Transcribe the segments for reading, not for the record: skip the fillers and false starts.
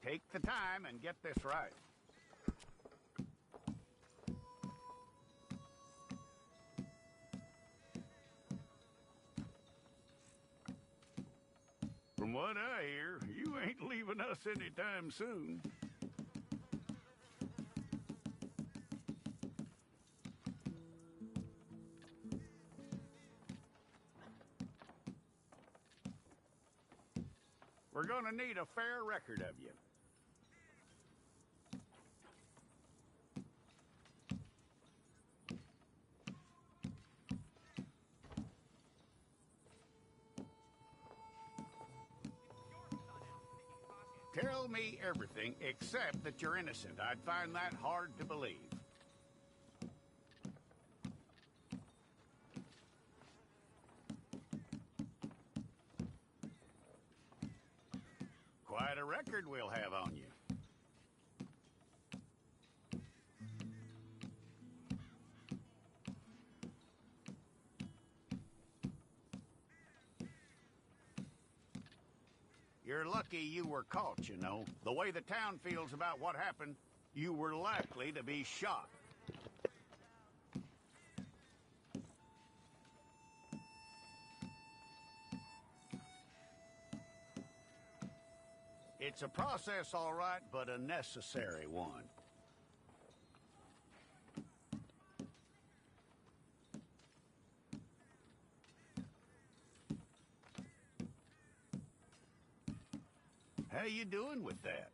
Take the time and get this right. From what I hear, you ain't leaving us anytime soon. We're gonna need a fair record of you. Tell me everything except that you're innocent. I'd find that hard to believe. Quite a record we'll have on you. You're lucky you were caught, you know. The way the town feels about what happened, you were likely to be shot. It's a process, all right, but a necessary one. How you doing with that?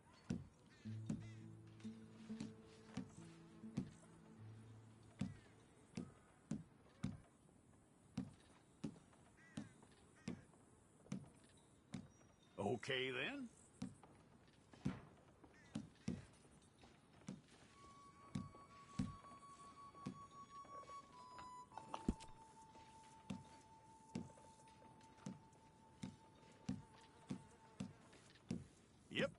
Okay, then. Yep.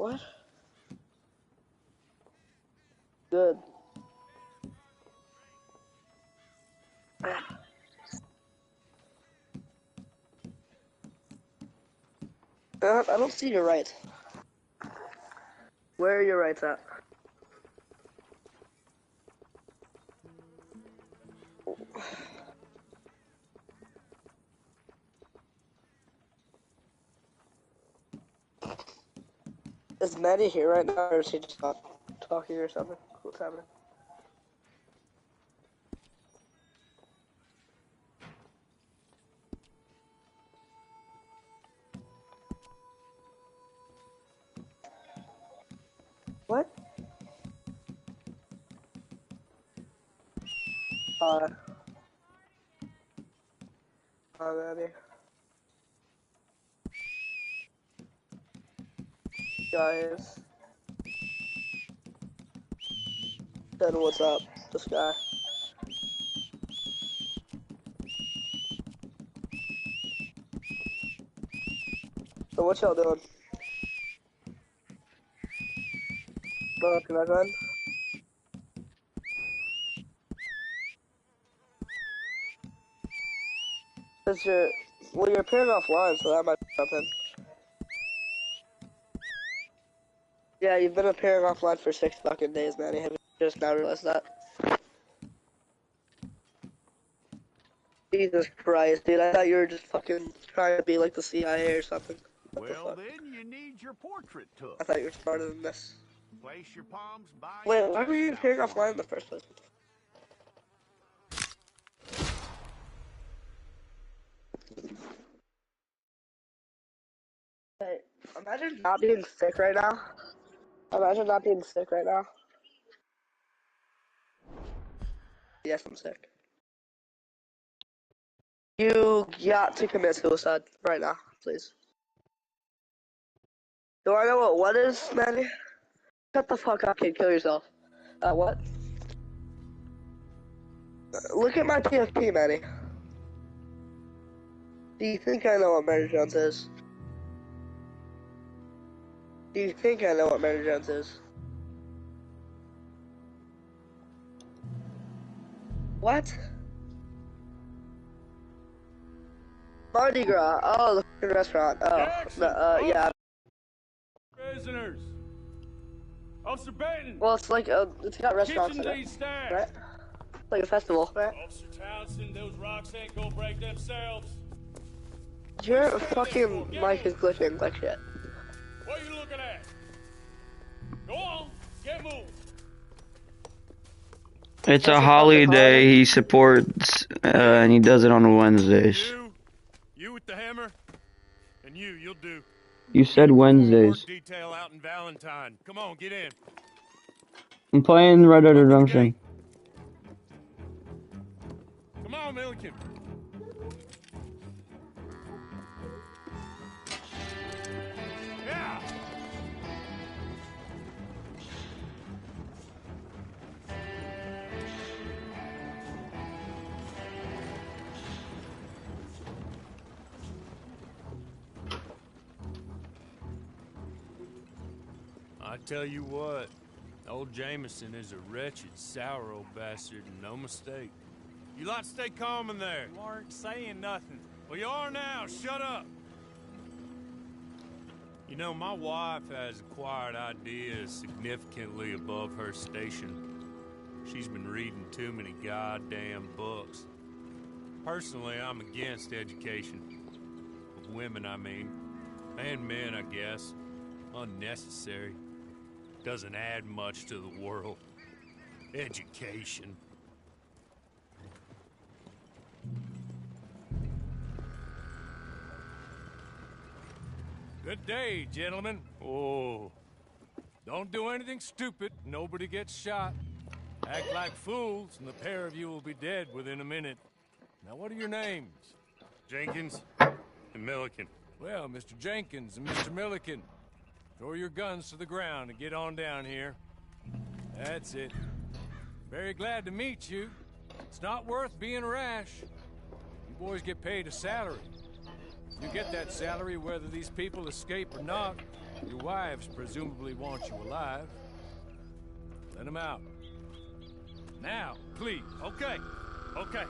What? Good. I don't see your rights. Where are your rights at? Is Maddie here right now, or is she just talking or something? What's happening? What? Maddie. Guys. Then what's up, this guy? So what y'all doing? Can I run? Cause you're appearing offline, so that might happen. Yeah, you've been appearing offline for 6 fucking days, man. Have you just now realized that? Jesus Christ, dude. I thought you were just fucking trying to be like the CIA or something. Well, then you need your portrait took. I thought you were smarter than this. Place your palms by. Wait, why were you appearing offline in the first place? Hey, imagine not being sick right now. Imagine not being sick right now. Yes, I'm sick. You got to commit suicide right now, please. Do I know what is, Manny? Shut the fuck up, kid. Kill yourself. What? Look at my PFP, Manny. Do you think I know what Mary Jones is? Do you think I know what Mary Jones is? What? Mardi Gras. Oh, the fucking restaurant. Oh, yeah. Prisoners. Officer Benton. Well, it's like it's got restaurants in it, right? It's like a festival, right? Officer Townsend, those rocks ain't gonna break themselves. Your fucking mic is glitching like shit. What are you looking at? Go on, get moving. It's a holiday he supports, and he does it on Wednesdays. You with the hammer, and you'll do. You said Wednesdays. Detail out in Valentine. Come on, get in. I'm playing Red Dead Redemption. Come on, Milliken. Yeah. I tell you what, old Jameson is a wretched, sour old bastard, and no mistake. You lot stay calm in there. You aren't saying nothing. Well, you are now. Shut up. You know, my wife has acquired ideas significantly above her station. She's been reading too many goddamn books. Personally, I'm against education. Of women, I mean. And men, I guess. Unnecessary. Doesn't add much to the world. Education. Good day, gentlemen. Oh, don't do anything stupid. Nobody gets shot. Act like fools, and the pair of you will be dead within a minute. Now, what are your names? Jenkins and Milliken. Well, Mr. Jenkins and Mr. Milliken, throw your guns to the ground and get on down here. That's it. Very glad to meet you. It's not worth being rash. You boys get paid a salary. You get that salary whether these people escape or not. Your wives presumably want you alive. Let them out. Now, please. Okay. Okay.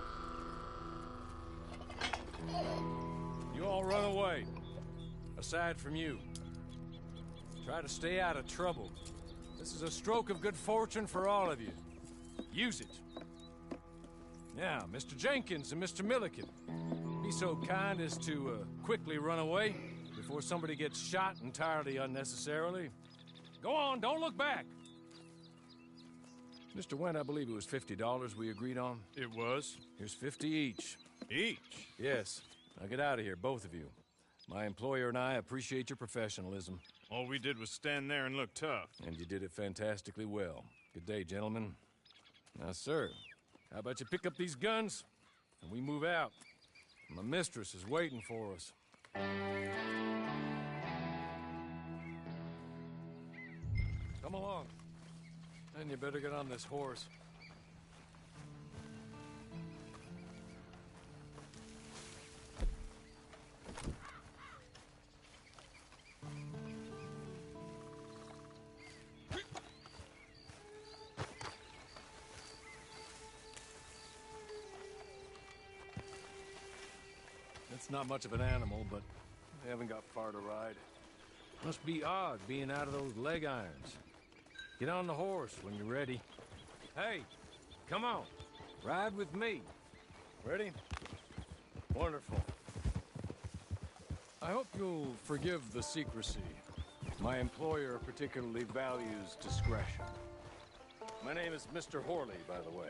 You all run away. Aside from you. Try to stay out of trouble. This is a stroke of good fortune for all of you. Use it. Now, Mr. Jenkins and Mr. Milliken, be so kind as to quickly run away before somebody gets shot entirely unnecessarily. Go on, don't look back. Mr. Wendt, I believe it was $50 we agreed on. It was. Here's 50 each. Each? Yes. Now get out of here, both of you. My employer and I appreciate your professionalism. All we did was stand there and look tough. And you did it fantastically well. Good day, gentlemen. Now, sir, how about you pick up these guns and we move out? My mistress is waiting for us. Come along. Then you better get on this horse. It's not much of an animal, but they haven't got far to ride. Must be odd being out of those leg irons. Get on the horse when you're ready. Hey, come on. Ride with me. Ready? Wonderful. I hope you'll forgive the secrecy. My employer particularly values discretion. My name is Mr. Horley, by the way.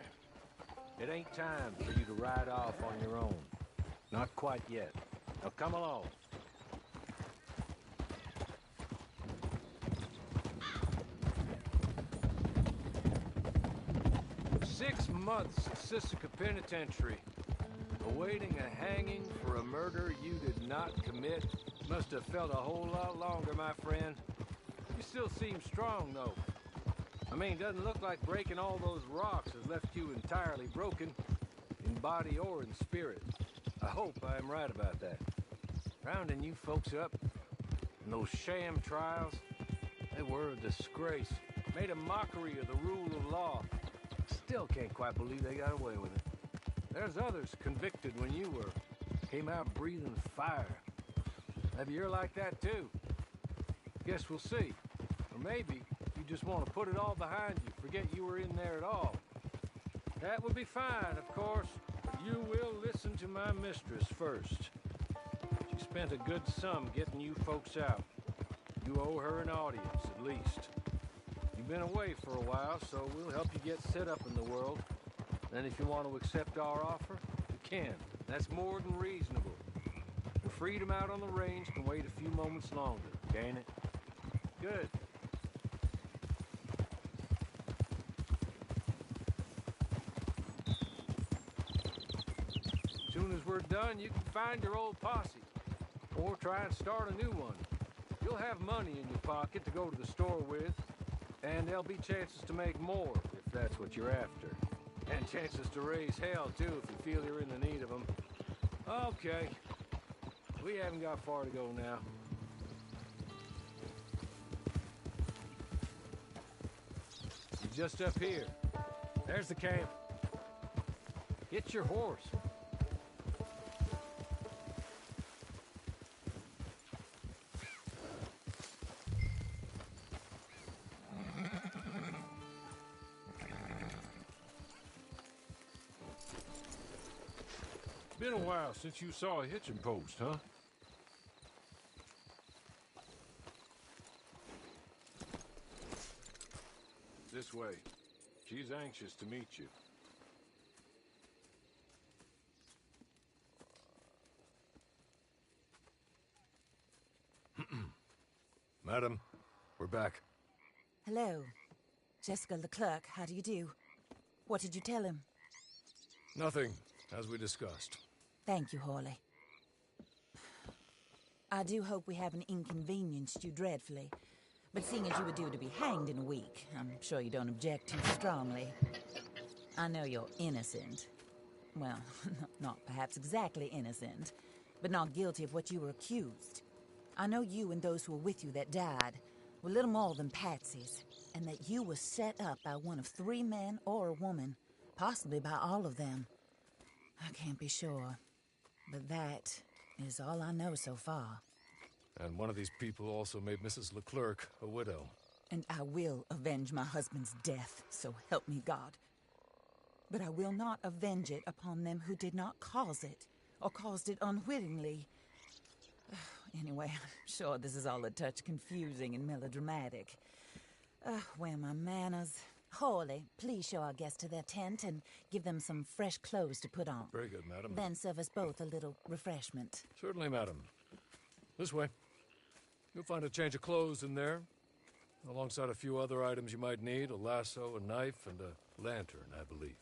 It ain't time for you to ride off on your own. Not quite yet. Now come along. 6 months at Sisika Penitentiary, awaiting a hanging for a murder you did not commit. Must have felt a whole lot longer, my friend. You still seem strong, though. I mean, doesn't look like breaking all those rocks has left you entirely broken, in body or in spirit. I hope I am right about that. Rounding you folks up, and those sham trials, they were a disgrace. Made a mockery of the rule of law. Still can't quite believe they got away with it. There's others convicted when you were. Came out breathing fire. Maybe you're like that too. Guess we'll see. Or maybe you just want to put it all behind you, forget you were in there at all. That would be fine, of course. But you will listen to my mistress first. She spent a good sum getting you folks out. You owe her an audience, at least. You've been away for a while, so we'll help you get set up in the world. Then if you want to accept our offer, you can. That's more than reasonable. The freedom out on the range can wait a few moments longer, can't it? Good. As soon as we're done, you can find your old posse. Or try and start a new one. You'll have money in your pocket to go to the store with. And there'll be chances to make more, if that's what you're after. And chances to raise hell, too, if you feel you're in the need of them. Okay. We haven't got far to go now. You're just up here. There's the camp. Get your horse. Been a while since you saw a hitching post, huh? This way. She's anxious to meet you. Madam, we're back. Hello. Jessica Leclerc, how do you do? What did you tell him? Nothing, as we discussed. Thank you, Hawley. I do hope we haven't inconvenienced you dreadfully. But seeing as you were due to be hanged in a week, I'm sure you don't object too strongly. I know you're innocent. Well, not perhaps exactly innocent, but not guilty of what you were accused. I know you and those who were with you that died were little more than patsies, and that you were set up by one of 3 men or a woman, possibly by all of them. I can't be sure, but that is all I know so far. And one of these people also made Mrs. Leclerc a widow. And I will avenge my husband's death, so help me God. But I will not avenge it upon them who did not cause it, or caused it unwittingly. Anyway, I'm sure this is all a touch confusing and melodramatic. Where are my manners? Hawley, please show our guests to their tent and give them some fresh clothes to put on. Very good, madam. Then serve us both a little refreshment. Certainly, madam. This way. You'll find a change of clothes in there, alongside a few other items you might need, a lasso, a knife, and a lantern, I believe.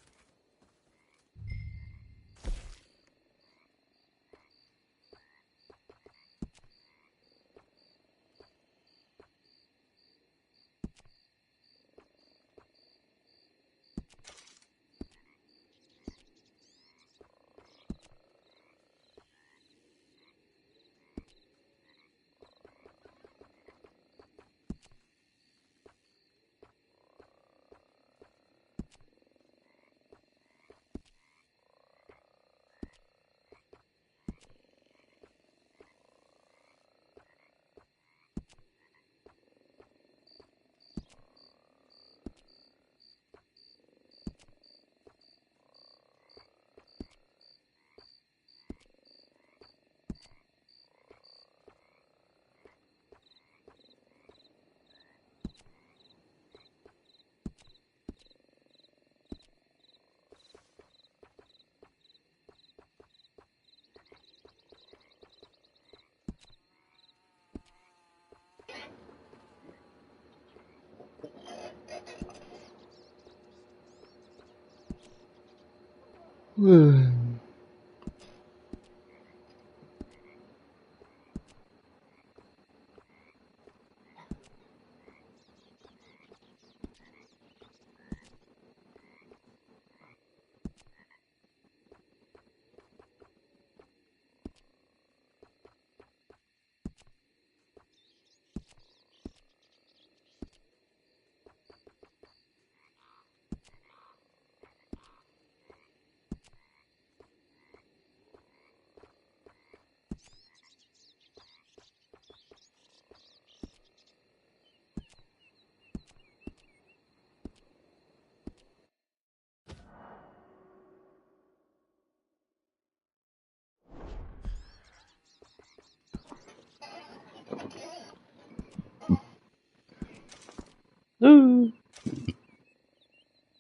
Ooh.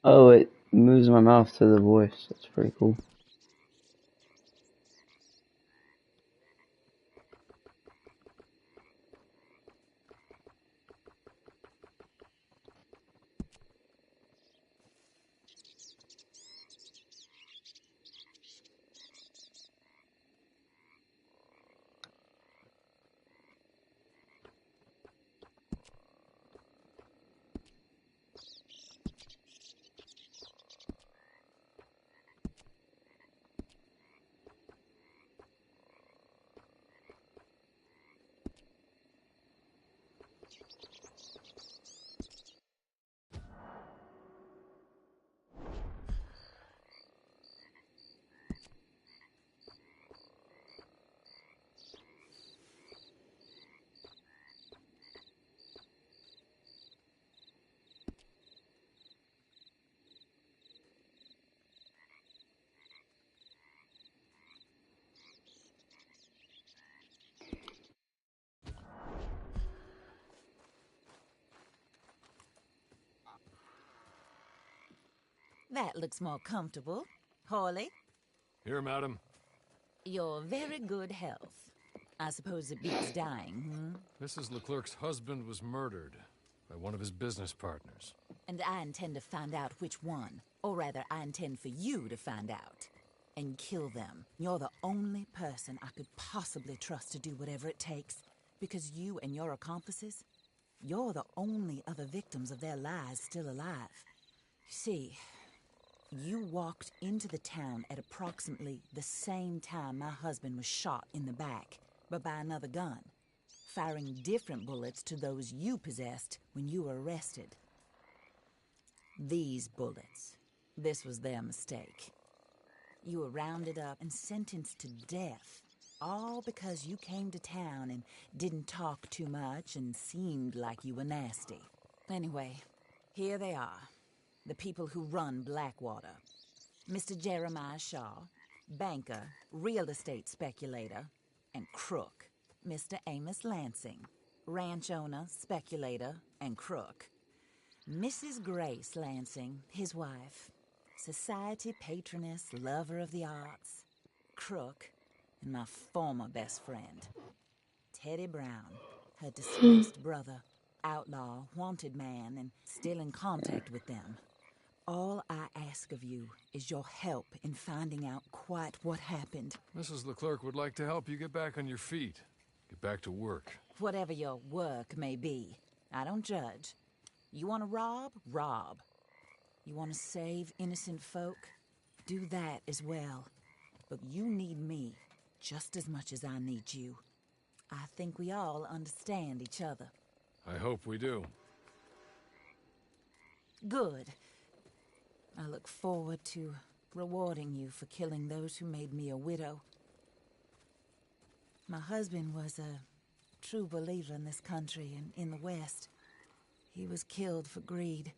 Oh, it moves my mouth to the voice. That's pretty cool. That looks more comfortable. Hawley, Here, madam. your very good health. I suppose it beats dying, Mrs. Leclerc's husband was murdered by one of his business partners. And I intend to find out which one. Or rather, I intend for you to find out. And kill them. You're the only person I could possibly trust to do whatever it takes. Because you and your accomplices, you're the only other victims of their lies still alive. You see, you walked into the town at approximately the same time my husband was shot in the back, but by another gun. firing different bullets to those you possessed when you were arrested. These bullets, this was their mistake. You were rounded up and sentenced to death, all because you came to town and didn't talk too much and seemed like you were nasty. Anyway, here they are, the people who run Blackwater. Mr. Jeremiah Shaw, banker, real estate speculator, and crook. Mr. Amos Lansing, ranch owner, speculator, and crook. Mrs. Grace Lansing, his wife, society patroness, lover of the arts, crook, and my former best friend. Teddy Brown, her disgraced brother, outlaw, wanted man, and still in contact with them. All I ask of you is your help in finding out quite what happened. Mrs. Leclerc would like to help you get back on your feet. Get back to work. Whatever your work may be, I don't judge. You want to rob? Rob. You want to save innocent folk? Do that as well. But you need me just as much as I need you. I think we all understand each other. I hope we do. Good. I look forward to rewarding you for killing those who made me a widow. My husband was a true believer in this country and in the West. He was killed for greed.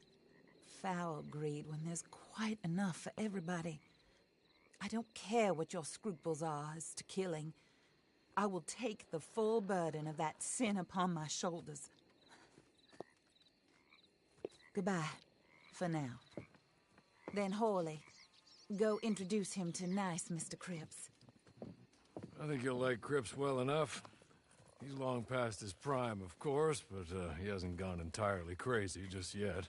Foul greed when there's quite enough for everybody. I don't care what your scruples are as to killing. I will take the full burden of that sin upon my shoulders. Goodbye, for now. Then Hawley, go introduce him to nice Mr. Cripps. I think you'll like Cripps well enough. He's long past his prime, of course, but he hasn't gone entirely crazy just yet.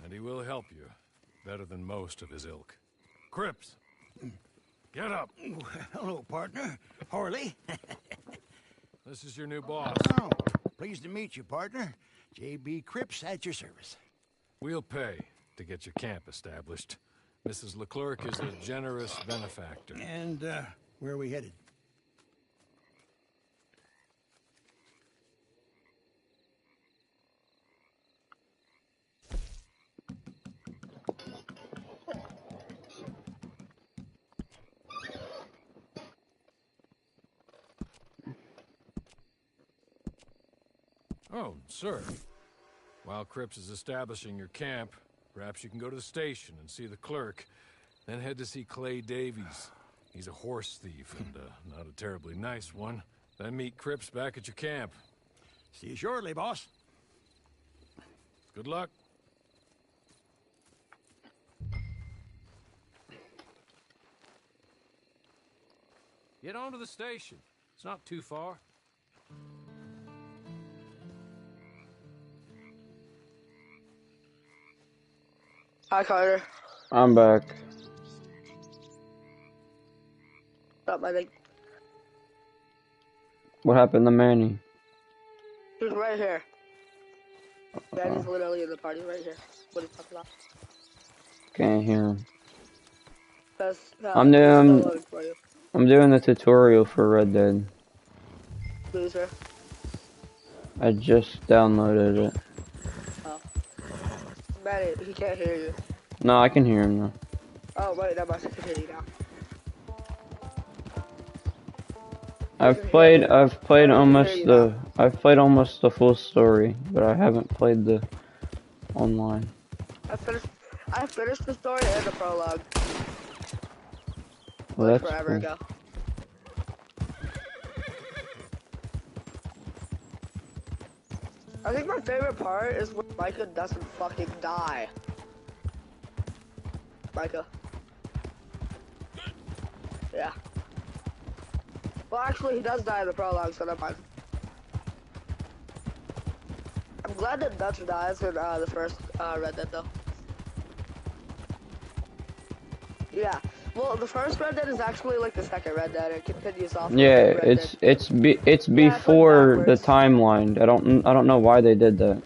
And he will help you, better than most of his ilk. Cripps, get up. Hello, partner. Harley. This is your new boss. Oh, pleased to meet you, partner. J.B. Cripps at your service. We'll pay to get your camp established. Mrs. Leclerc is a generous benefactor. And, where are we headed? Oh, sir. While Cripps is establishing your camp, perhaps you can go to the station and see the clerk, then head to see Clay Davies. He's a horse thief and not a terribly nice one. Then meet Cripps back at your camp. See you shortly, boss. Good luck. Get on to the station. It's not too far. Hi, Carter. I'm back. What's up, my thing? What happened to Manny? He's right here. Manny's literally in the party right here. What are you talking about? Can't hear him. That's, I'm still loading for you. I'm doing the tutorial for Red Dead. Loser. I just downloaded it. Oh. Manny, he can't hear you. No, I can hear him now. Oh, wait, that must have hear you now. I've played almost the full story, but I haven't played the online. I finished the story and the prologue. Well, that's forever cool. ago. I think my favorite part is when Micah doesn't fucking die. Micah. Yeah. Well, actually, he does die in the prologue, so never mind. I'm glad that Dutch dies in the first Red Dead, though. Yeah. Well, the first Red Dead is actually like the second Red Dead. It continues off. Yeah, Red Dead. it's before the timeline. I don't know why they did that.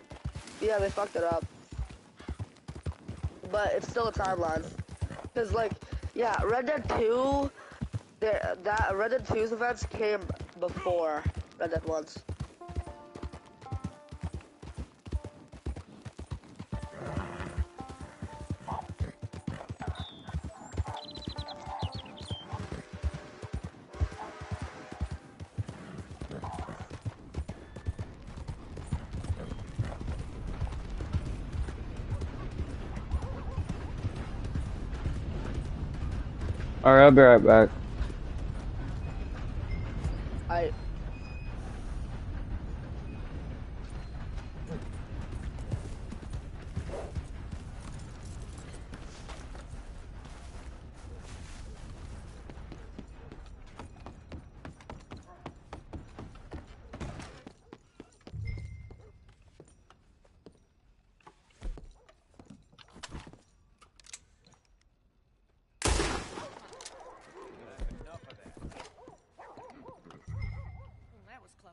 Yeah, they fucked it up. But it's still a timeline. Cause like, yeah, Red Dead 2, Red Dead 2's events came before Red Dead 1's. Alright, I'll be right back. I That was close.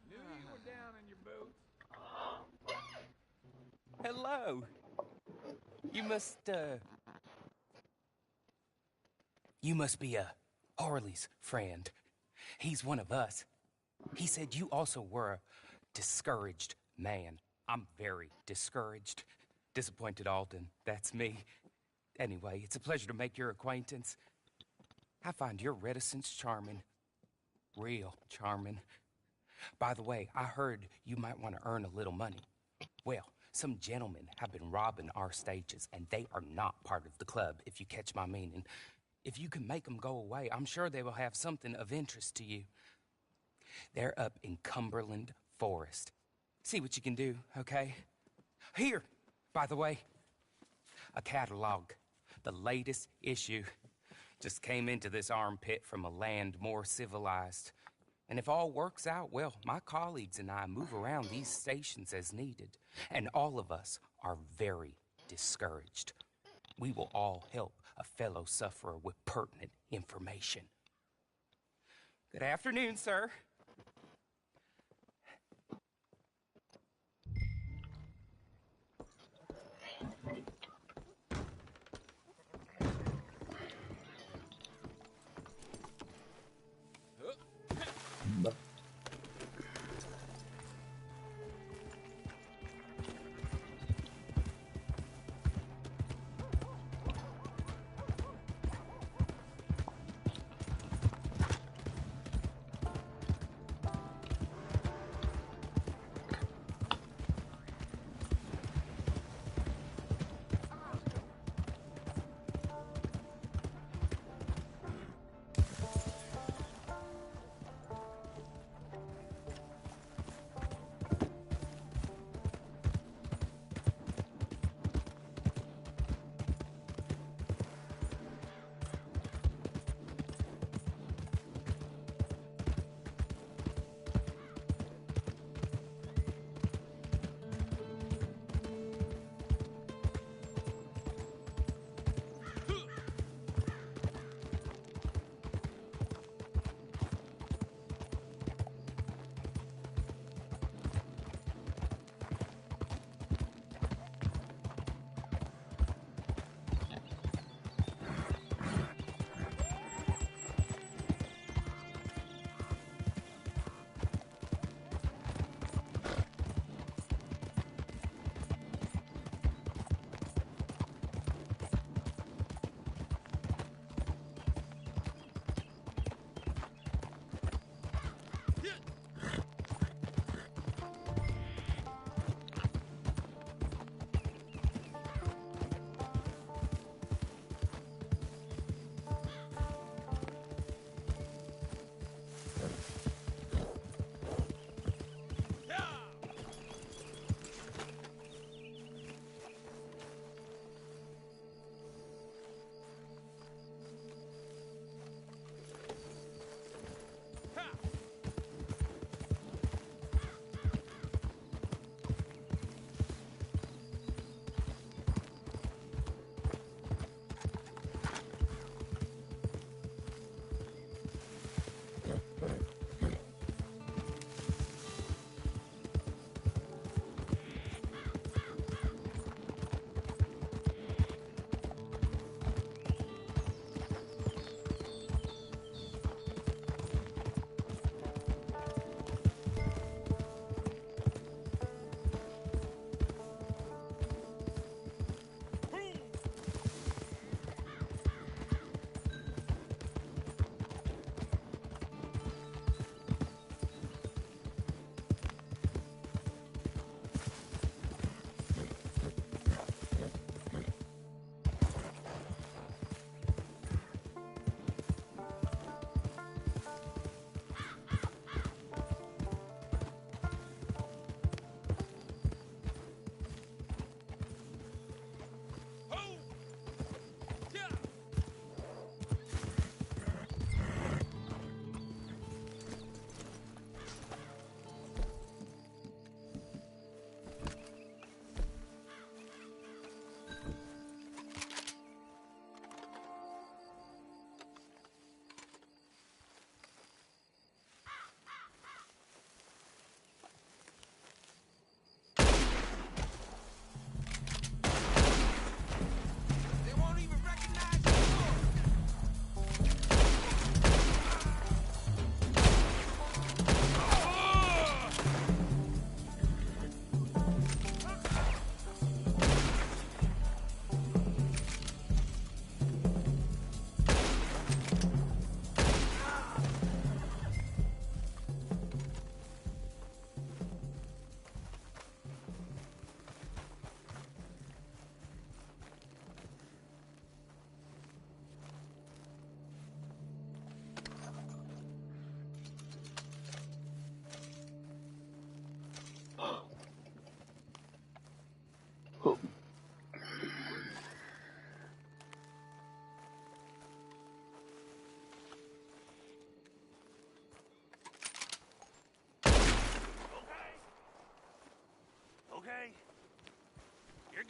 Knew you were down in your boots. Hello. You must be Harley's friend. He's one of us. He said you also were a discouraged man. I'm very discouraged. Disappointed Alden, that's me. Anyway, it's a pleasure to make your acquaintance. I find your reticence charming. Real charming. By the way, I heard you might want to earn a little money. Well, some gentlemen have been robbing our stages, and they are not part of the club, if you catch my meaning. If you can make them go away, I'm sure they will have something of interest to you. They're up in Cumberland Forest. See what you can do, okay? Here, by the way, a catalog. The latest issue. Just came into this armpit from a land more civilized. And if all works out, well, my colleagues and I move around these stations as needed. And all of us are very discouraged. We will all help a fellow sufferer with pertinent information. Good afternoon, sir.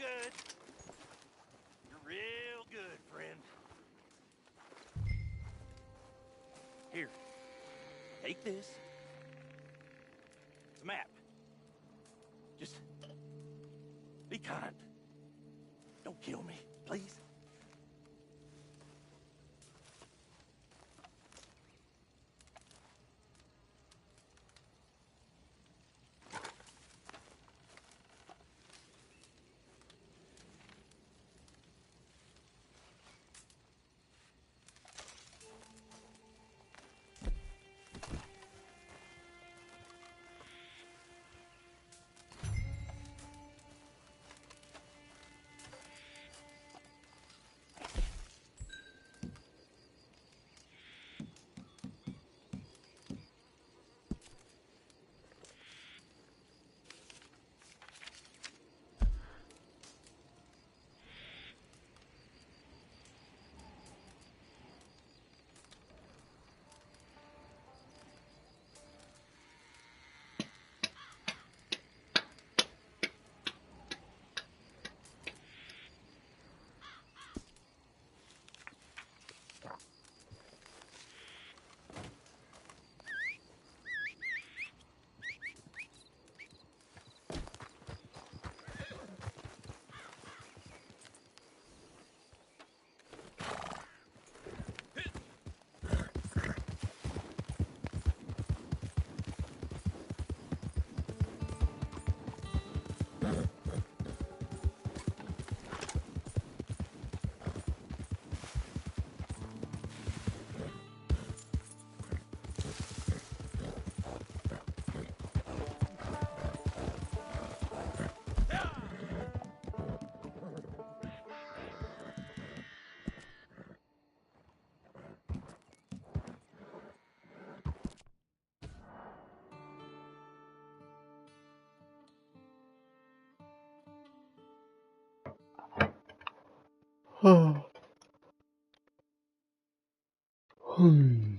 good. You're real good, friend. Here, take this. It's a map. Just be kind. Don't kill me, please. Hmm.